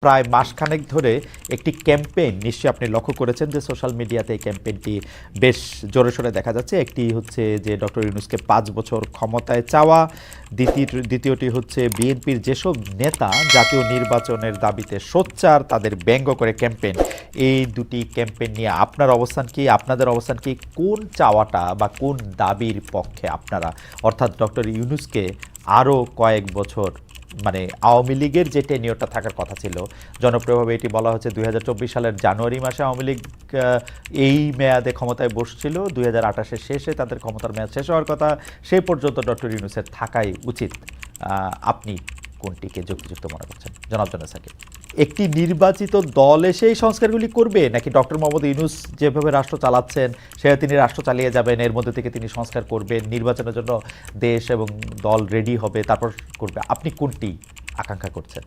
প্রায় মাসখানেক ধরে একটি ক্যাম্পেইন নিশ্চয়ই আপনি লক্ষ্য করেছেন যে সোশ্যাল মিডিয়াতে এই ক্যাম্পেইনটি বেশ জোরে সোরে দেখা যাচ্ছে। একটি হচ্ছে যে ডক্টর ইউনূসকে 5 বছর ক্ষমতায় চাওয়া, দ্বিতীয়টি হচ্ছে বিএনপির যেসব নেতা জাতীয় নির্বাচনের দাবিতে সোচ্চার তাদের ব্যঙ্গ করে ক্যাম্পেইন। এই দুটি ক্যাম্পেইন নিয়ে আপনার অবস্থান কি, আপনাদের অবস্থান কি, কোন চাওয়াটা বা কোন দাবির পক্ষে আপনারা, অর্থাৎ ডক্টর ইউনূসকে আরও কয়েক বছর মানে আওয়ামী লীগের যে টেনিয়রটা থাকার কথা ছিল, জনপ্রিয়ভাবে এটি বলা হচ্ছে 2024 সালের জানুয়ারি মাসে আওয়ামী লীগ এই মেয়াদে ক্ষমতায় বসছিল, 2028-এর শেষে তাদের ক্ষমতার মেয়াদ শেষ হওয়ার কথা, সেই পর্যন্ত ডক্টর ইউনূসের থাকাই উচিত। আপনি কোনটিকে যুক্তিযুক্ত মনে করছেন জনাব জোনায়েদ সাকিব? একটি নির্বাচিত দল এসে এই সংস্কারগুলি করবে, নাকি ডক্টর মোহাম্মদ ইউনূস যেভাবে রাষ্ট্র চালাচ্ছেন সেটা তিনি রাষ্ট্র চালিয়ে যাবেন, এর মধ্যে থেকে তিনি সংস্কার করবেন, নির্বাচনের জন্য দেশ এবং দল রেডি হবে, তারপর করবে? আপনি কোনটি আকাঙ্ক্ষা করছেন?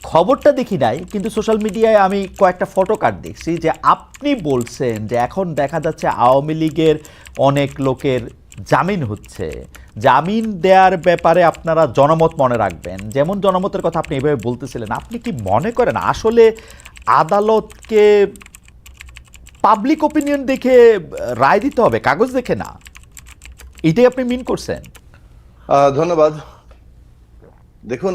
খবরটা দেখি নাই, কিন্তু সোশ্যাল মিডিয়ায় আমি কয়েকটা ফটো কার্ড দেখছি যে আপনি বলছেন যে এখন দেখা যাচ্ছে আওয়ামী লীগের অনেক লোকের জামিন হচ্ছে, জামিন দেওয়ার ব্যাপারে আপনারা জনমত মনে রাখবেন। যেমন জনমতের কথা আপনি এভাবে বলতেছিলেন, আপনি কি মনে করেন আসলে আদালতকে পাবলিক ওপিনিয়ন দেখে রায় দিতে হবে, কাগজ দেখে না? এটাই আপনি মিন করছেন? ধন্যবাদ। দেখুন,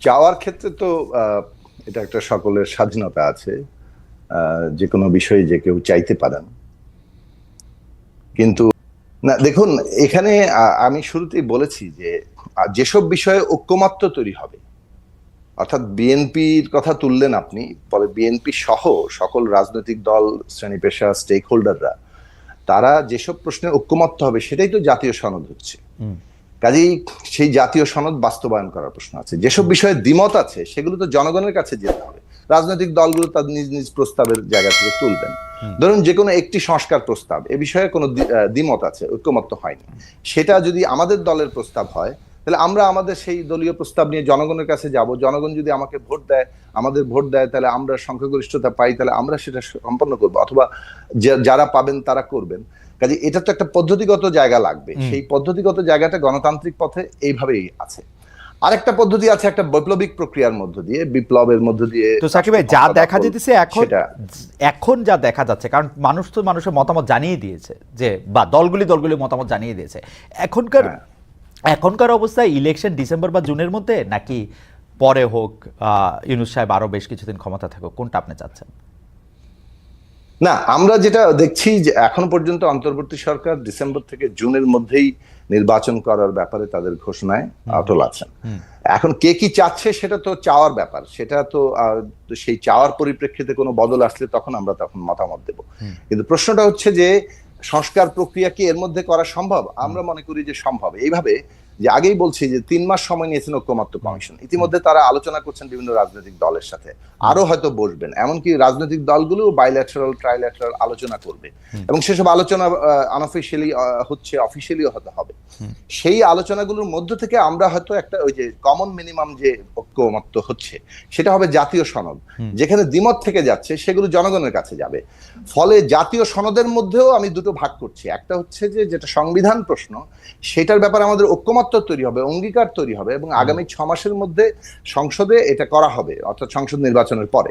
চাওয়ার ক্ষেত্রে তো এটা একটা সকলের স্বাধীনতা আছে, যে কোনো বিষয়ে যে কেউ চাইতে পারেন। কিন্তু না, দেখুন, এখানে আমি শুরুতেই বলেছি যে যেসব বিষয়ে ঐক্যমত্য তৈরি হবে, অর্থাৎ বিএনপির কথা তুললেন আপনি, পরে বিএনপি সহ সকল রাজনৈতিক দল, শ্রেণী পেশা, স্টেক হোল্ডাররা, তারা যেসব প্রশ্নে ঐক্যমত্য হবে সেটাই তো জাতীয় সনদ হচ্ছে। কাজেই সেই জাতীয় সনদ বাস্তবায়ন করার প্রশ্ন আছে। যেসব বিষয়ে দ্বিমত আছে সেগুলো তো জনগণের কাছে যেতে হবে। রাজনৈতিক দলগুলো তাদের নিজ নিজ প্রস্তাবের জায়গা থেকে তুলবেন। ধরুন, যে কোনো একটি সংস্কার প্রস্তাব, এ বিষয়ে কোনো দ্বিমত আছে, ঐক্যমত্য হয়নি, সেটা যদি আমাদের দলের প্রস্তাব হয়, তাহলে আমরা আমাদের সেই দলীয় প্রস্তাব নিয়ে জনগণের কাছে যাব। জনগণ যদি আমাকে ভোট দেয়, আমাদের ভোট দেয়, তাহলে আমরা সংখ্যাগরিষ্ঠতা পাই, তাহলে আমরা সেটা সম্পন্ন করবো, অথবা যারা পাবেন তারা করবেন। কাজে এটা তো একটা পদ্ধতিগত জায়গা লাগবে। সেই পদ্ধতিগত জায়গাটা গণতান্ত্রিক পথে এইভাবেই আছে। আরেকটা পদ্ধতি আছে একটা বৈপ্লবিক প্রক্রিয়ার মধ্য দিয়ে, বিপ্লবের মধ্য দিয়ে। তো সাকিব ভাই, যা দেখা যেতেছে এখন যা দেখা যাচ্ছে, কারণ মানুষ তো মানুষের মতামত জানিয়ে দিয়েছে, যে বা দলগুলি মতামত জানিয়ে দিয়েছে, এখনকার অবস্থায় ইলেকশন ডিসেম্বর বা জুনের মধ্যে, নাকি পরে হোক, ইউনূস সাহেব আরো বেশ কিছুদিন ক্ষমতা থাকুক, কোনটা আপনি চাচ্ছেন? না, আমরা যেটা দেখছি যে এখন পর্যন্ত অন্তর্বর্তী সরকার ডিসেম্বর থেকে জুনের মধ্যেই নির্বাচন করার ব্যাপারে তাদের ঘোষণায় অটল আছেন। এখন কে কি চাচ্ছে সেটা তো চাওয়ার ব্যাপার, সেটা তো সেই চাওয়ার পরিপ্রেক্ষিতে কোনো বদল আসলে তখন মতামত দেব। কিন্তু প্রশ্নটা হচ্ছে যে সংস্কার প্রক্রিয়া কি এর মধ্যে করা সম্ভব? আমরা মনে করি যে সম্ভব। এইভাবে যে আগেই বলছি যে 3 মাস সময় নিয়েছেন ঐক্যমত্য কমিশন, ইতিমধ্যে তারা আলোচনা করছেন বিভিন্ন রাজনৈতিক দলের সাথে, আরো হয়তো বসবেন, এমনকি রাজনৈতিক দলগুলো বাইল্যাটারাল ট্রাইল্যাটারাল আলোচনা করবে, এবং সেসব আলোচনা আনঅফিশিয়ালি হচ্ছে, অফিশিয়ালিও হতে হবে। সেই আলোচনাগুলোর মধ্য থেকে আমরা হয়তো একটা ওই যে কমন মিনিমাম যে ঐক্যমত্য হচ্ছে সেটা হবে জাতীয় সনদ। যেখানে দ্বিমত থেকে যাচ্ছে সেগুলো জনগণের কাছে যাবে। ফলে জাতীয় সনদের মধ্যেও আমি দুটো ভাগ করছি। একটা হচ্ছে যে যেটা সংবিধান প্রশ্ন, সেটার ব্যাপারে আমাদের ঐক্যমত্য তৈরি হবে, অঙ্গীকার তৈরি হবে, এবং আগামী 6 মাসের মধ্যে সংসদে এটা করা হবে, অর্থাৎ সংসদ নির্বাচনের পরে।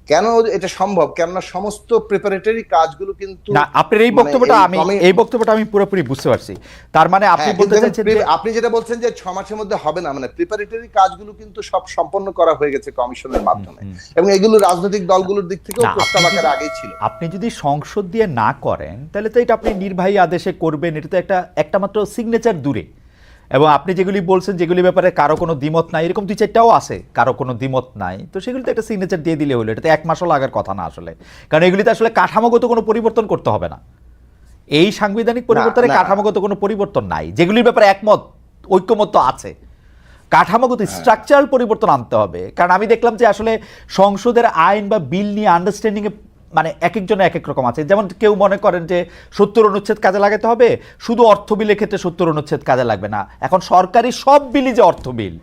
কেন এটা সম্ভব? কেননা সমস্ত প্রিপারেটরি কাজগুলো কিন্তু না, আপনার এই বক্তব্যটা আমি পুরোপুরি বুঝতে পারছি। তার মানে আপনি বলতে চাইছেন যে আপনি যেটা বলছেন যে 6 মাসের মধ্যে হবে না, মানে প্রিপারেটরি কাজগুলো কিন্তু সব সম্পন্ন করা হয়ে গেছে কমিশনের মাধ্যমে, এবং এগুলো রাজনৈতিক দলগুলোর দিক থেকেও প্রস্তাব আকারে আগেই ছিল। আপনি যদি সংসদ দিয়ে না করেন, তাহলে তো এটা আপনি নির্বাহী আদেশে করবেন, এটা তো একটা মাত্র সিগনেচার দূরে। এবং আপনি যেগুলি বলছেন, যেগুলি ব্যাপারে কারো কোনো দ্বিমত নাই, এরকম 2-4টাও আছে কারো কোনো দ্বিমত নাই, তো সেগুলিতে একটা সিগনেচার দিয়ে দিলে হলো। এটাতে 1 মাসও লাগার কথা না আসলে, কারণ এগুলিতে আসলে কাঠামোগত কোনো পরিবর্তন করতে হবে না। এই সাংবিধানিক পরিবর্তনে কাঠামোগত কোনো পরিবর্তন নাই, যেগুলির ব্যাপারে ঐক্যমত্য আছে। কাঠামোগত স্ট্রাকচারাল পরিবর্তন আনতে হবে। কারণ আমি দেখলাম যে আসলে সংসদের আইন বা বিল নিয়ে আন্ডারস্ট্যান্ডিংয়ে মানে এক একজনের এক এক রকম আছে। যেমন কেউ মনে করেন যে 70 অনুচ্ছেদ কাজে লাগাতে হবে, শুধু অর্থ বিলের ক্ষেত্রে 70 অনুচ্ছেদ কাজে লাগবে না। এখন সরকারি সব বিলই যে অর্থ বিল,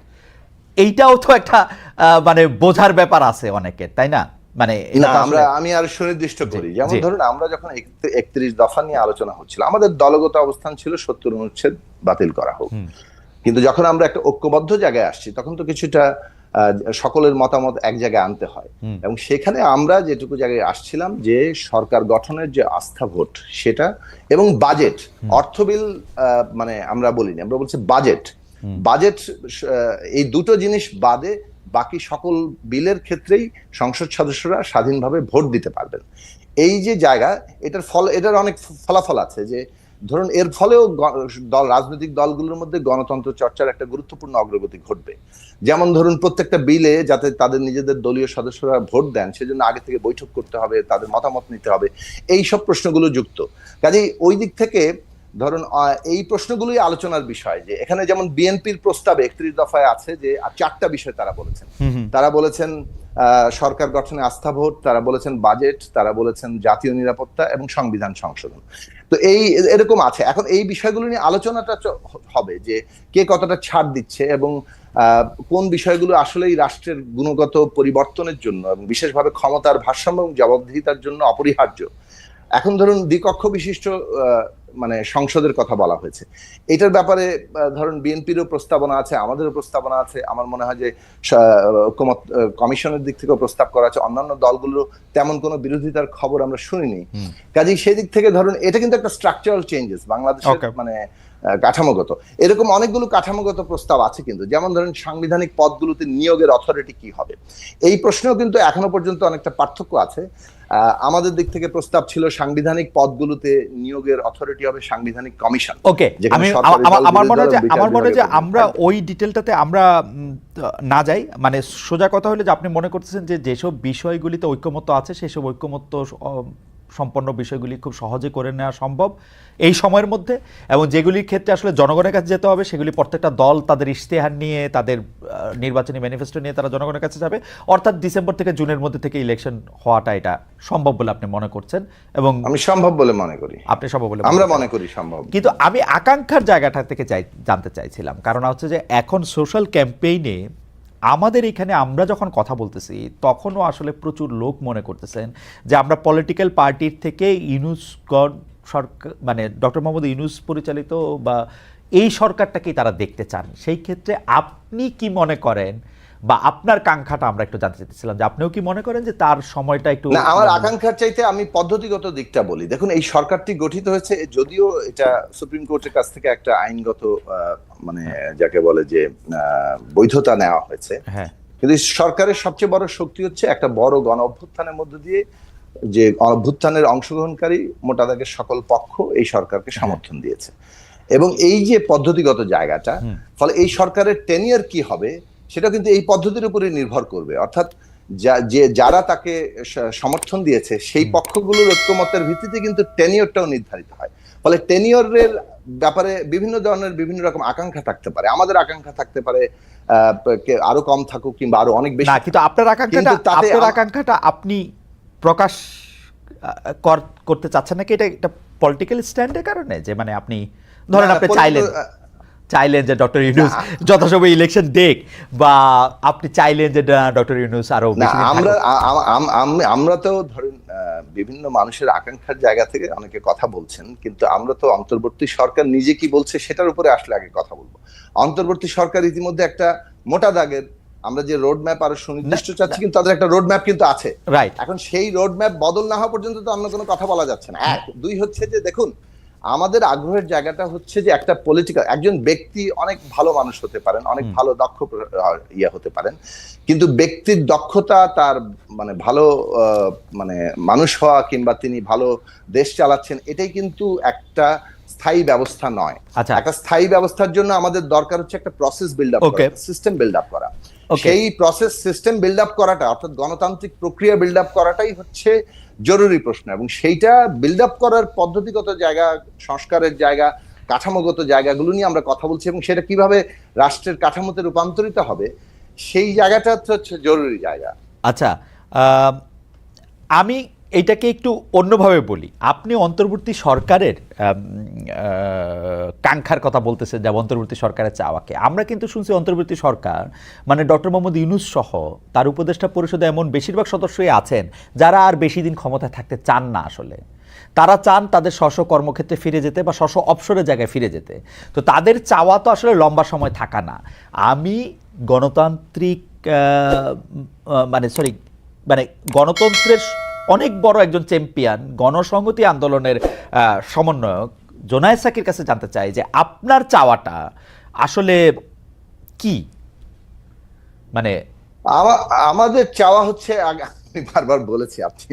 এইটাও তো একটা মানে বোঝার ব্যাপার আছে অনেকের, তাই না? মানে আমি আর সুনির্দিষ্ট করি, যেমন ধরুন আমরা যখন 31 দফা নিয়ে আলোচনা হচ্ছিল, আমাদের দলগত অবস্থান ছিল 70 অনুচ্ছেদ বাতিল করা হোক। কিন্তু যখন আমরা একটা ঐক্যবদ্ধ জায়গায় আসছি, তখন তো কিছুটা সকলের মতামত এক জায়গায় আনতে হয়। এবং সেখানে আমরা যেটুকু জায়গায় আসছিলাম যে সরকার গঠনের যে আস্থা ভোট সেটা এবং বাজেট, অর্থ বিল মানে আমরা বলিনি, আমরা বলছি বাজেট। বাজেট এই দুটো জিনিস বাদে বাকি সকল বিলের ক্ষেত্রেই সংসদ সদস্যরা স্বাধীনভাবে ভোট দিতে পারবেন। এই যে জায়গা, এটার অনেক ফলাফল আছে। যে ধরুন এর ফলেও রাজনৈতিক দলগুলোর মধ্যে গণতন্ত্র চর্চার একটা গুরুত্বপূর্ণ অগ্রগতি ঘটবে। যেমন ধরুন প্রত্যেকটা বিলে যাতে তাদের নিজেদের দলীয় সদস্যরা ভোট দেন সেজন্য আগে থেকে বৈঠক করতে হবে, তাদের মতামত নিতে হবে, এই সব প্রশ্নগুলো যুক্ত। কাজেই ওই দিক থেকে ধরুন এই প্রশ্নগুলোই আলোচনার বিষয়। যে এখানে যেমন বিএনপির প্রস্তাবে 31 দফায় আছে যে 4টা বিষয় তারা বলেছেন সরকার গঠনে আস্থা ভোট, তারা বলেছেন বাজেট, তারা বলেছেন জাতীয় নিরাপত্তা এবং সংবিধান সংশোধন। তো এরকম আছে। এখন এই বিষয়গুলো নিয়ে আলোচনাটা হবে যে কে কতটা ছাড় দিচ্ছে এবং কোন বিষয়গুলো আসলেই রাষ্ট্রের গুণগত পরিবর্তনের জন্য এবং বিশেষভাবে ক্ষমতার ভারসাম্য এবং জবাবদিহিতার জন্য অপরিহার্য। এখন ধরুন দ্বিকক্ষ বিশিষ্ট মানে সংসদের কথা বলা হয়েছে, এটার ব্যাপারে ধরুন বিএনপিরও প্রস্তাবনা আছে, আমাদেরও প্রস্তাবনা আছে। আমার মনে হয় যে কমিশনের দিক থেকেও প্রস্তাব করা আছে, অন্যান্য দলগুলোর তেমন কোনো বিরোধিতার খবর আমরা শুনিনি। কাজেই সেই দিক থেকে ধরুন এটা কিন্তু একটা স্ট্রাকচারাল চেঞ্জেস বাংলাদেশের মানে কাঠামোগত। এরকম অনেকগুলো কাঠামোগত প্রস্তাব আছে কিন্তু, যেমন ধরুন সাংবিধানিক পদগুলোতে নিয়োগের অথরিটি কি হবে, এই প্রশ্নেও কিন্তু এখনো পর্যন্ত অনেকটা পার্থক্য আছে। আমাদের দিক থেকে প্রস্তাব ছিল সাংবিধানিক পদগুলোতে নিয়োগের অথরিটি হবে সাংবিধানিক কমিশন। ওকে, আমার মনে হয় যে আমরা ওই ডিটেলটাতে আমরা না যাই। মানে সোজা কথা হলো যে আপনি মনে করতেছেন যে যেসব বিষয়গুলিতে ঐক্যমত্য আছে সেসব ঐক্যমত্য সম্পন্ন বিষয়গুলি খুব সহজে করে নেওয়া সম্ভব এই সময়ের মধ্যে, এবং যেগুলির ক্ষেত্রে আসলে জনগণের কাছে যেতে হবে সেগুলি প্রত্যেকটা দল তাদের ইশতেহার নিয়ে, তাদের নির্বাচনী ম্যানিফেস্টো নিয়ে তারা জনগণের কাছে যাবে। অর্থাৎ ডিসেম্বর থেকে জুনের মধ্যে থেকে ইলেকশন হওয়াটা এটা সম্ভব বলে আপনি মনে করছেন? এবং আমি সম্ভব বলে মনে করি, আপনি সম্ভব বলে আমরা মনে করি সম্ভব। কিন্তু আমি আকাঙ্ক্ষার জায়গাটা থেকে জানতে চাইছিলাম, কারণ হচ্ছে যে এখন সোশ্যাল ক্যাম্পেইনে আমাদের এখানে আমরা যখন কথা বলতেছি তখনও আসলে প্রচুর লোক মনে করতেছেন যে আমরা পলিটিক্যাল পার্টির থেকে ইউনূস সরকার মানে ডক্টর মোহাম্মদ ইউনূস পরিচালিত বা এই সরকারটাকেই তারা দেখতে চান। সেই ক্ষেত্রে আপনি কি মনে করেন বা আপনার কাঙ্ক্ষাটা আমরা একটু জানতে চাইছিলাম যে আপনিও কি মনে করেন যে তার সময়টা একটু? না, আমার আকাঙ্ক্ষার চাইতে আমি পদ্ধতিগত দিকটা বলি। দেখুন এই সরকারটি গঠিত হয়েছে, যদিও এটা সুপ্রিম কোর্টের কাছ থেকে একটা আইনগত মানে যাকে বলে যে বৈধতা নেওয়া হয়েছে, কিন্তু সরকারের সবচেয়ে বড় শক্তি হচ্ছে একটা বড় গণ অভ্যুত্থানের মধ্যে দিয়ে যে অভ্যুত্থানের অংশগ্রহণকারী মোটা দাগের সকল পক্ষ এই সরকারকে সমর্থন দিয়েছে। এবং এই যে পদ্ধতিগত জায়গাটা, ফলে এই সরকারের টেনিয়ার কি হবে সেটা কিন্তু এই পদ্ধতির উপরে নির্ভর করবে। অর্থাৎ যারা তাকে সমর্থন দিয়েছে সেই পক্ষগুলোর ঐক্যমতের ভিত্তিতে কিন্তু টেনিয়রটাও নির্ধারিত হয়। ফলে টেনিয়রের ব্যাপারে বিভিন্ন ধরনের বিভিন্ন রকম আকাঙ্ক্ষা থাকতে পারে। আমাদের আকাঙ্ক্ষা থাকতে পারে আরো কম থাকুক কিংবা আরো অনেক বেশি। কিন্তু আপনার আকাঙ্ক্ষাটা আপনি প্রকাশ করতে চাচ্ছেন নাকি এটা একটা পলিটিক্যাল স্ট্যান্ডের কারণে? যে মানে আপনি ধরেন আপনি চাইলেন যে ডক্টর ইউনূস যথাসময়ে ইলেকশন দেখ, বা আপনি চাইলেন যে ডক্টর ইউনূস আরো আমরা তো ধরেন বিভিন্ন মানুষের আকাঙ্ক্ষার জায়গা থেকে অনেকে কথা বলছেন, কিন্তু আমরা তো অন্তর্বর্তী সরকার নিজে কি বলছে সেটার উপরে আসলে আগে কথা বলবো। অন্তর্বর্তী সরকার ইতিমধ্যে একটা মোটা দাগের আমরা যে রোড ম্যাপ আরো সুনির্দিষ্ট চাচ্ছি, কিন্তু তাদের একটা রোড ম্যাপ কিন্তু আছে। রাইট, এখন সেই রোড ম্যাপ বদল না হওয়া পর্যন্ত তো অন্য কোনো কথা বলা যাচ্ছে না। এক দুই হচ্ছে যে দেখুন আমাদের আগ্রহের জায়গাটা হচ্ছে যে একটা পলিটিক্যাল, একজন ব্যক্তি অনেক ভালো মানুষ হতে পারেন, অনেক ভালো দক্ষ হতে পারেন, কিন্তু ব্যক্তির দক্ষতা তার মানে ভালো মানে মানুষ হওয়া কিংবা তিনি ভালো দেশ চালাচ্ছেন এটাই কিন্তু একটা স্থায়ী ব্যবস্থা নয়। একটা স্থায়ী ব্যবস্থার জন্য আমাদের দরকার হচ্ছে একটা প্রসেস বিল্ড আপ করা, সিস্টেম বিল্ড আপ করা। সেই প্রসেস সিস্টেম বিল্ড আপ করাটা অর্থাৎ গণতান্ত্রিক প্রক্রিয়া বিল্ড আপ করাটাই হচ্ছে জরুরি প্রশ্ন। এবং সেইটা বিল্ড আপ করার পদ্ধতিগত জায়গা, সংস্কারের জায়গা, কাঠামোগত জায়গাগুলো নিয়ে আমরা কথা বলছি, এবং সেটা কিভাবে রাষ্ট্রের কাঠামোতে রূপান্তরিত হবে সেই জায়গাটা হচ্ছে জরুরি জায়গা। আচ্ছা, আমি এইটাকে একটু অন্যভাবে বলি। আপনি অন্তর্বর্তী সরকারের কাঙ্ক্ষার কথা বলতেছেন, যে অন্তর্বর্তী সরকারের চাওয়াকে আমরা কিন্তু শুনছি অন্তর্বর্তী সরকার মানে ডক্টর মোহাম্মদ ইউনূস সহ তার উপদেষ্টা পরিষদে এমন বেশিরভাগ সদস্যই আছেন যারা আর বেশি দিন ক্ষমতায় থাকতে চান না। আসলে তারা চান তাদের স্ব কর্মক্ষেত্রে ফিরে যেতে বা স্ব অবসরের জায়গায় ফিরে যেতে। তো তাদের চাওয়া তো আসলে লম্বা সময় থাকা না। আমি গণতান্ত্রিক মানে সরি মানে গণতন্ত্রের অনেক বড় একজন চ্যাম্পিয়ন, গণসংহতি আন্দোলনের সমন্বয়ক জোনায়েদ সাকির কাছে জানতে চাই যে আপনার চাওয়াটা আসলে কি? মানে আমাদের চাওয়া হচ্ছে, আমি বারবার বলেছি আপনি,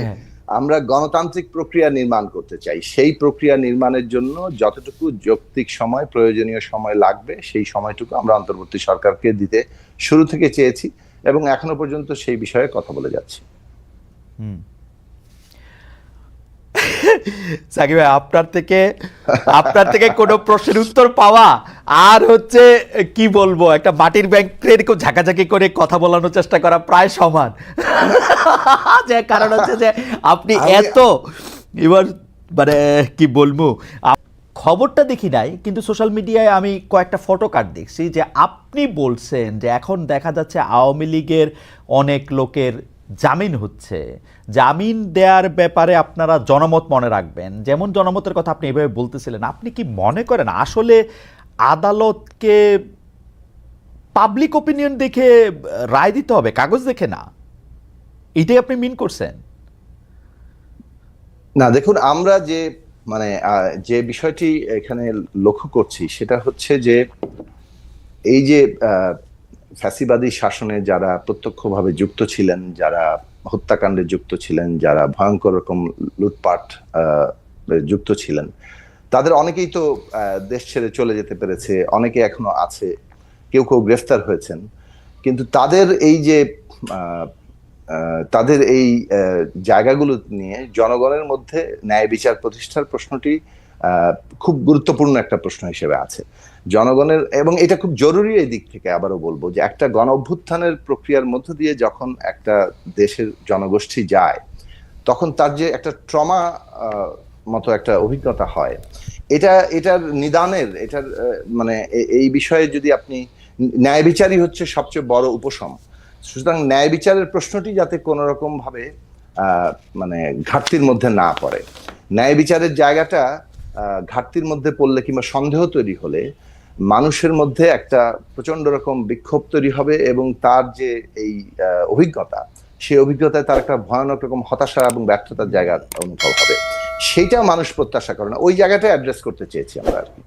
আমরা গণতান্ত্রিক প্রক্রিয়া নির্মাণ করতে চাই। সেই প্রক্রিয়া নির্মাণের জন্য যতটুকু যৌক্তিক সময়, প্রয়োজনীয় সময় লাগবে, সেই সময়টুকু আমরা অন্তর্বর্তী সরকারকে দিতে শুরু থেকে চেয়েছি এবং এখনো পর্যন্ত সেই বিষয়ে কথা বলে যাচ্ছি। সাকিব ভাই, আপনার থেকে কোনো প্রশ্নের উত্তর পাওয়া আর হচ্ছে কি বলবো, একটা মাটির ব্যাংকের খুব ঝাঁকাঝাঁকি করে কথা বলানোর চেষ্টা করা প্রায় সমান। যে কারণ হচ্ছে যে আপনি এত এবার মানে কি বলবো, খবরটা দেখি নাই কিন্তু সোশ্যাল মিডিয়ায় আমি কয়েকটা ফটো কার্ড দেখছি যে আপনি বলছেন যে এখন দেখা যাচ্ছে আওয়ামী লীগের অনেক লোকের জামিন হচ্ছে, জামিন দেওয়ার ব্যাপারে আপনারা জনমত মনে রাখবেন। যেমন জনমতের কথা আপনি এভাবে বলতেছিলেন, আপনি কি মনে করেন আসলে আদালতকে পাবলিক ওপিনিয়ন দেখে রায় দিতে হবে, কাগজ দেখে না? এটাই আপনি মিন করছেন? না, দেখুন, আমরা যে বিষয়টি এখানে লক্ষ্য করছি সেটা হচ্ছে যে এই যে ফ্যাসিবাদী শাসনে যারা প্রত্যক্ষভাবে যুক্ত ছিলেন, যারা হত্যাকাণ্ডে যুক্ত ছিলেন, যারা ভয়ঙ্কর রকম লুটপাট যুক্ত ছিলেন, তাদের অনেকেই তো দেশ ছেড়ে চলে যেতে পেরেছে, অনেকে এখনো আছে, কেউ কেউ গ্রেফতার হয়েছেন। কিন্তু তাদের এই জায়গাগুলো নিয়ে জনগণের মধ্যে ন্যায় বিচার প্রতিষ্ঠার প্রশ্নটি খুব গুরুত্বপূর্ণ একটা প্রশ্ন হিসেবে আছে জনগণের, এবং এটা খুব জরুরি। এই দিক থেকে আবারও বলবো যে একটা গণ অভ্যুত্থানের প্রক্রিয়ার মধ্য দিয়ে যখন একটা দেশের জনগোষ্ঠী যায়, তখন তার যে একটা ট্রমা মতো একটা অভিজ্ঞতা হয়, এটার নিদানের, মানে এই বিষয়ে যদি আপনি, ন্যায় বিচারই হচ্ছে সবচেয়ে বড় উপশম। সুতরাং ন্যায় বিচারের প্রশ্নটি যাতে কোনো রকম ভাবে মানে ঘাটতির মধ্যে না পড়ে, ন্যায় বিচারের জায়গাটা ঘাটতির মধ্যে পড়লে কিংবা সন্দেহ তৈরি হলে মানুষের মধ্যে একটা প্রচন্ড রকম বিক্ষোভ তৈরি হবে এবং তার যে এই অভিজ্ঞতা, সেই অভিজ্ঞতায় তার একটা ভয়ানক রকম হতাশা এবং ব্যর্থতার জায়গা অনুভব হবে। সেইটা মানুষ প্রত্যাশা করে না, ওই জায়গাটা অ্যাড্রেস করতে চেয়েছি আমরা আর কি।